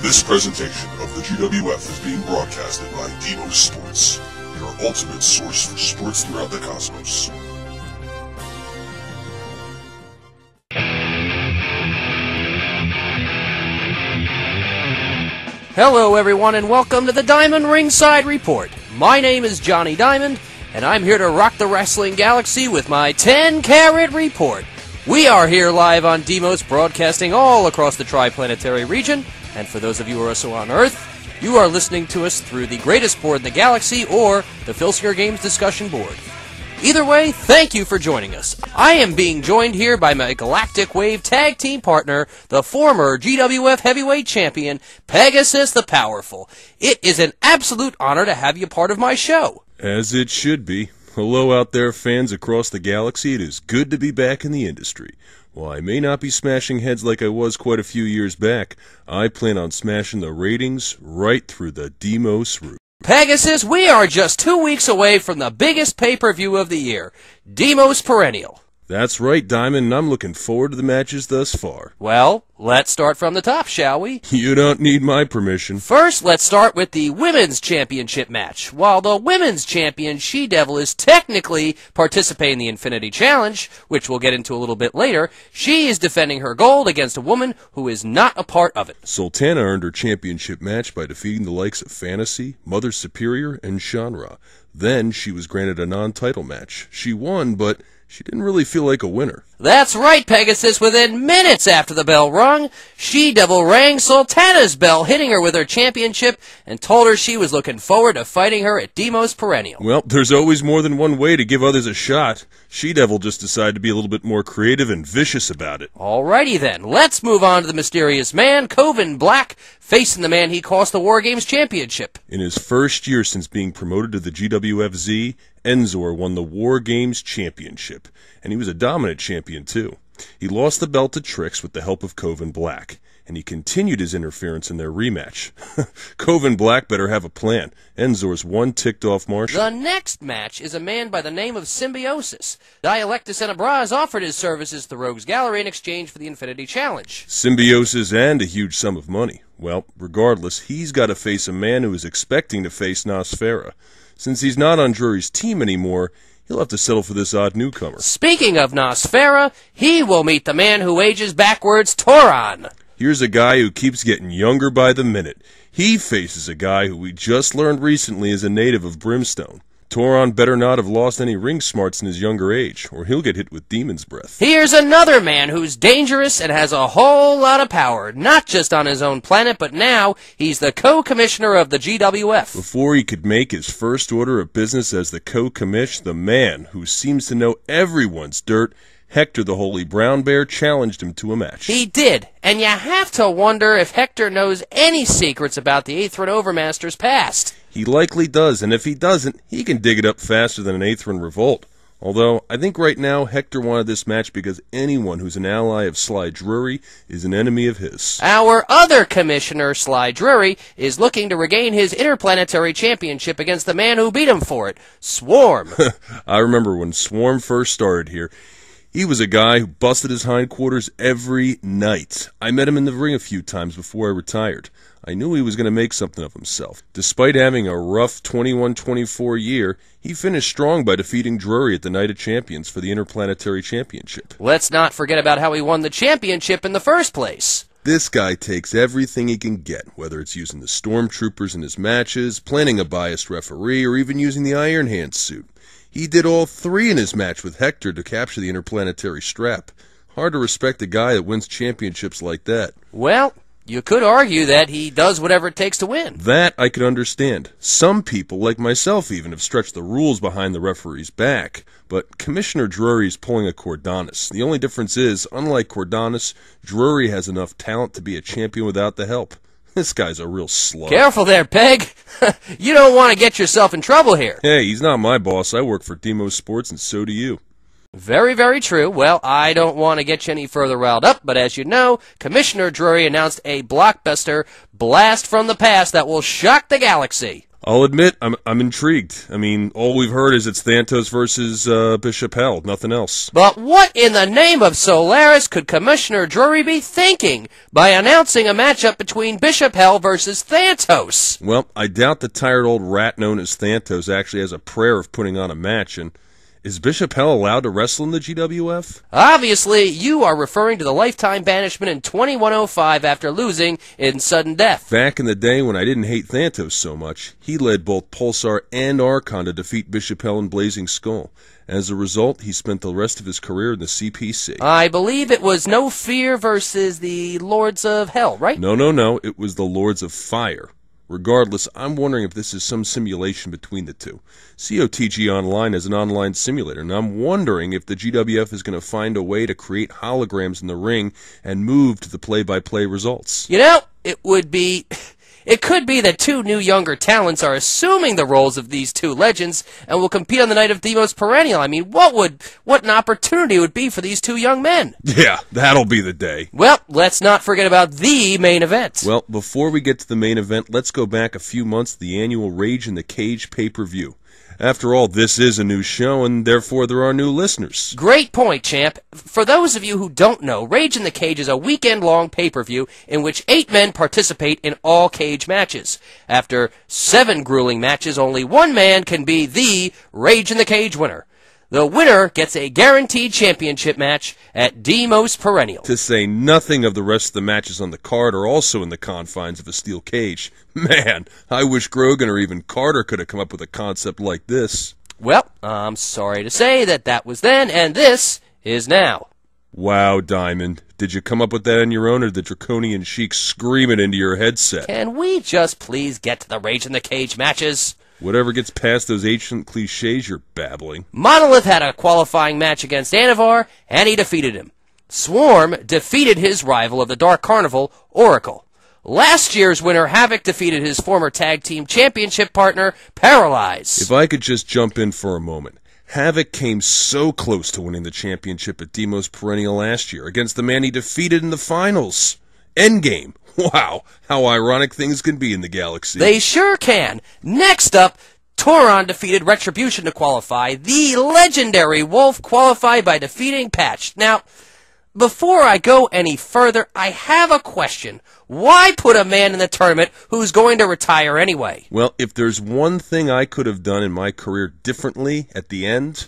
This presentation of the GWF is being broadcasted by Demos Sports, your ultimate source for sports throughout the cosmos. Hello everyone and welcome to the Diamond Ringside Report. My name is Johnny Diamond and I'm here to rock the wrestling galaxy with my 10-carat report. We are here live on Demos, broadcasting all across the Triplanetary region, and for those of you who are also on Earth, you are listening to us through the greatest board in the galaxy or the Filsinger Games discussion board. Either way, thank you for joining us. I am being joined here by my Galactic Wave tag team partner, the former GWF heavyweight champion, Pegasus the Powerful. It is an absolute honor to have you part of my show. As it should be. Hello out there, fans across the galaxy. It is good to be back in the industry. While I may not be smashing heads like I was quite a few years back, I plan on smashing the ratings right through the Demos route. Pegasus, we are just 2 weeks away from the biggest pay-per-view of the year, Demos Perennial. That's right, Diamond, and I'm looking forward to the matches thus far. Well, let's start from the top, shall we? You don't need my permission. First, let's start with the Women's Championship match. While the Women's Champion, She-Devil, is technically participating in the Infinity Challenge, which we'll get into a little bit later, she is defending her gold against a woman who is not a part of it. Sultana earned her championship match by defeating the likes of Fantasy, Mother Superior, and Shanra. Then she was granted a non-title match. She won, but she didn't really feel like a winner. That's right, Pegasus. Within minutes after the bell rung, She-Devil rang Sultana's bell, hitting her with her championship, and told her she was looking forward to fighting her at Demos Perennial. Well, there's always more than one way to give others a shot. She-Devil just decided to be a little bit more creative and vicious about it. Alrighty then, let's move on to the mysterious man, Coven Black, facing the man he cost the War Games Championship. In his first year since being promoted to the GWFZ, Enzor won the War Games Championship, and he was a dominant champion too. He lost the belt to Trix with the help of Coven Black, and he continued his interference in their rematch. Coven Black better have a plan. Enzor's one ticked-off marshal. The next match is a man by the name of Symbiosis. Dialectus and Abraz offered his services to the Rogues Gallery in exchange for the Infinity Challenge. Symbiosis and a huge sum of money. Well, regardless, he's got to face a man who is expecting to face Nosfera. Since he's not on Drury's team anymore, he'll have to settle for this odd newcomer. Speaking of Nosfera, he will meet the man who ages backwards, Toron. Here's a guy who keeps getting younger by the minute. He faces a guy who we just learned recently is a native of Brimstone. Toron better not have lost any ring smarts in his younger age, or he'll get hit with demon's breath. Here's another man who's dangerous and has a whole lot of power, not just on his own planet, but now he's the co-commissioner of the GWF. Before he could make his first order of business as the co-commish, the man who seems to know everyone's dirt, Hector the Holy Brown Bear, challenged him to a match. He did, and you have to wonder if Hector knows any secrets about the Aethran Overmaster's past. He likely does, and if he doesn't, he can dig it up faster than an Aethran revolt. Although, I think right now Hector wanted this match because anyone who's an ally of Sly Drury is an enemy of his. Our other commissioner, Sly Drury, is looking to regain his interplanetary championship against the man who beat him for it, Swarm. I remember when Swarm first started here. He was a guy who busted his hindquarters every night. I met him in the ring a few times before I retired. I knew he was going to make something of himself. Despite having a rough 21-24 year, he finished strong by defeating Drury at the Night of Champions for the Interplanetary Championship. Let's not forget about how he won the championship in the first place. This guy takes everything he can get, whether it's using the Stormtroopers in his matches, planning a biased referee, or even using the Iron Hand suit. He did all three in his match with Hector to capture the interplanetary strap. Hard to respect a guy that wins championships like that. Well, you could argue that he does whatever it takes to win. That I could understand. Some people, like myself even, have stretched the rules behind the referee's back. But Commissioner Drury's pulling a Cordanis. The only difference is, unlike Cordanis, Drury has enough talent to be a champion without the help. This guy's a real slug. Careful there, Peg. You don't want to get yourself in trouble here. Hey, he's not my boss. I work for Demos Sports, and so do you. Very, very true. Well, I don't want to get you any further riled up, but as you know, Commissioner Drury announced a blockbuster blast from the past that will shock the galaxy. I'll admit, I'm intrigued. I mean, all we've heard is it's Thantos versus Bishop Hell, nothing else. But what in the name of Solaris could Commissioner Drury be thinking by announcing a matchup between Bishop Hell versus Thantos? Well, I doubt the tired old rat known as Thantos actually has a prayer of putting on a match, and is Bishop Hell allowed to wrestle in the GWF? Obviously, you are referring to the lifetime banishment in 2105 after losing in sudden death. Back in the day when I didn't hate Thantos so much, he led both Pulsar and Archon to defeat Bishop Hell and Blazing Skull. As a result, he spent the rest of his career in the CPC. I believe it was No Fear versus the Lords of Hell, right? No. It was the Lords of Fire. Regardless, I'm wondering if this is some simulation between the two. COTG Online is an online simulator, and I'm wondering if the GWF is going to find a way to create holograms in the ring and move to the play-by-play results. You know, it could be that two new younger talents are assuming the roles of these two legends and will compete on the night of Demos Perennial. I mean, what an opportunity it would be for these two young men. Yeah, that'll be the day. Well, let's not forget about the main event. Well, before we get to the main event, let's go back a few months to the annual Rage in the Cage pay-per-view. After all, this is a new show, and therefore there are new listeners. Great point, champ. For those of you who don't know, Rage in the Cage is a weekend-long pay-per-view in which 8 men participate in all cage matches. After 7 grueling matches, only 1 man can be the Rage in the Cage winner. The winner gets a guaranteed championship match at Demos Perennial. To say nothing of the rest of the matches on the card are also in the confines of a steel cage. Man, I wish Grogan or even Carter could have come up with a concept like this. Well, I'm sorry to say that was then, and this is now. Wow, Diamond. Did you come up with that on your own, or did the Draconian Sheik scream it into your headset? Can we just please get to the Rage in the Cage matches? Whatever gets past those ancient cliches you're babbling. Monolith had a qualifying match against Anavar, and he defeated him. Swarm defeated his rival of the Dark Carnival, Oracle. Last year's winner, Havoc, defeated his former tag team championship partner, Paralyze. If I could just jump in for a moment. Havoc came so close to winning the championship at Demos Perennial last year against the man he defeated in the finals. Endgame. Wow, how ironic things can be in the galaxy. They sure can. Next up, Tauron defeated Retribution to qualify. The legendary Wolf qualified by defeating Patch. Now, before I go any further, I have a question. Why put a man in the tournament who's going to retire anyway? Well, if there's one thing I could have done in my career differently at the end,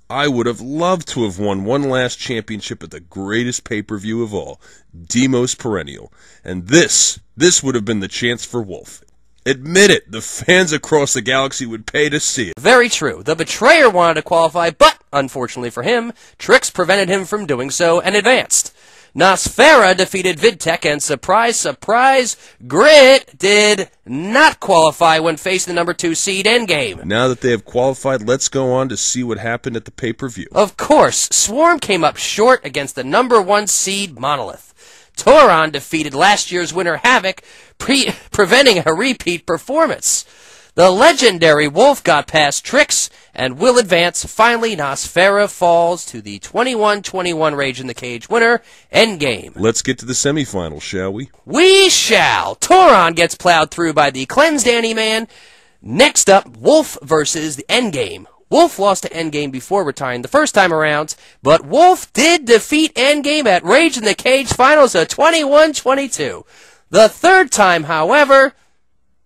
I would have loved to have won one last championship at the greatest pay-per-view of all, Demos Perennial. And this would have been the chance for Wolf. Admit it, the fans across the galaxy would pay to see it. Very true. The Betrayer wanted to qualify, but, unfortunately for him, Trix prevented him from doing so and advanced. Nosfera defeated Vidtech, and surprise, surprise, Grit did not qualify when facing the number 2 seed Endgame. Now that they have qualified, let's go on to see what happened at the pay-per-view. Of course, Swarm came up short against the number 1 seed Monolith. Tauron defeated last year's winner Havoc, preventing a repeat performance. The legendary Wolf got past Trix and will advance. Finally, Nosfera falls to the 21-21 Rage in the Cage winner, Endgame. Let's get to the semifinals, shall we? We shall. Tauron gets plowed through by the cleansed Anti-Man. Next up, Wolf versus the Endgame. Wolf lost to Endgame before retiring the first time around, but Wolf did defeat Endgame at Rage in the Cage finals of 21-22. The third time, however,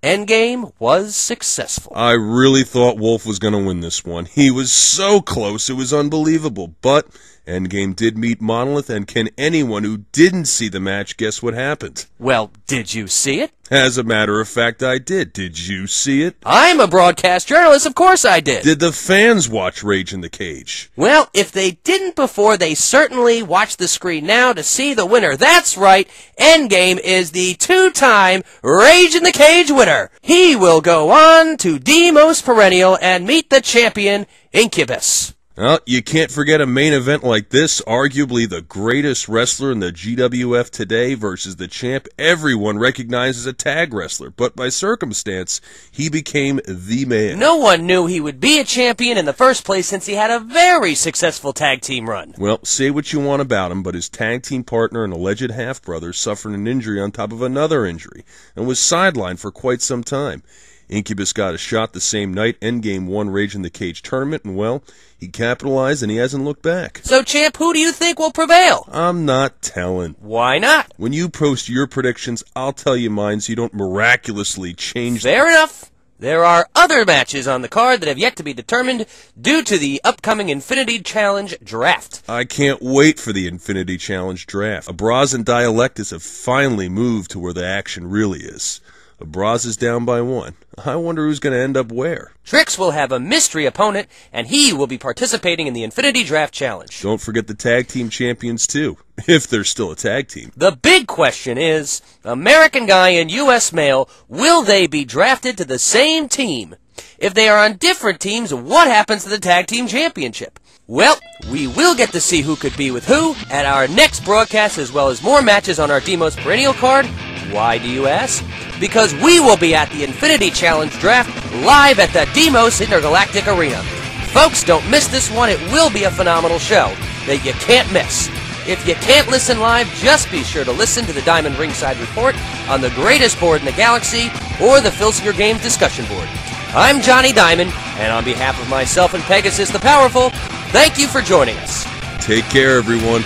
Endgame was successful. I really thought Wolf was going to win this one. He was so close, it was unbelievable. But Endgame did meet Monolith, and can anyone who didn't see the match guess what happened? Well, did you see it? As a matter of fact, I did. Did you see it? I'm a broadcast journalist, of course I did. Did the fans watch Rage in the Cage? Well, if they didn't before, they certainly watch the screen now to see the winner. That's right, Endgame is the 2-time Rage in the Cage winner. He will go on to Demos Perennial and meet the champion, Incubus. Well, you can't forget a main event like this, arguably the greatest wrestler in the GWF today versus the champ everyone recognizes as a tag wrestler, but by circumstance, he became the man. No one knew he would be a champion in the first place since he had a very successful tag team run. Well, say what you want about him, but his tag team partner and alleged half-brother suffered an injury on top of another injury and was sidelined for quite some time. Incubus got a shot the same night, Endgame won Rage in the Cage tournament, and well, he capitalized and he hasn't looked back. So, champ, who do you think will prevail? I'm not telling. Why not? When you post your predictions, I'll tell you mine so you don't miraculously change them. Fair enough. There are other matches on the card that have yet to be determined due to the upcoming Infinity Challenge draft. I can't wait for the Infinity Challenge draft. Abraz and Dialectus have finally moved to where the action really is. Abraz is down by 1. I wonder who's going to end up where. Trix will have a mystery opponent, and he will be participating in the Infinity Draft Challenge. Don't forget the tag team champions, too, if they're still a tag team. The big question is, American Guy and U.S. Male, will they be drafted to the same team? If they are on different teams, what happens to the Tag Team Championship? Well, we will get to see who could be with who at our next broadcast, as well as more matches on our Demos Perennial card. Why, do you ask? Because we will be at the Infinity Challenge Draft live at the Demos Intergalactic Arena. Folks, don't miss this one. It will be a phenomenal show that you can't miss. If you can't listen live, just be sure to listen to the Diamond Ringside Report on the greatest board in the galaxy or the Filsinger Games discussion board. I'm Johnny Diamond, and on behalf of myself and Pegasus the Powerful, thank you for joining us. Take care, everyone.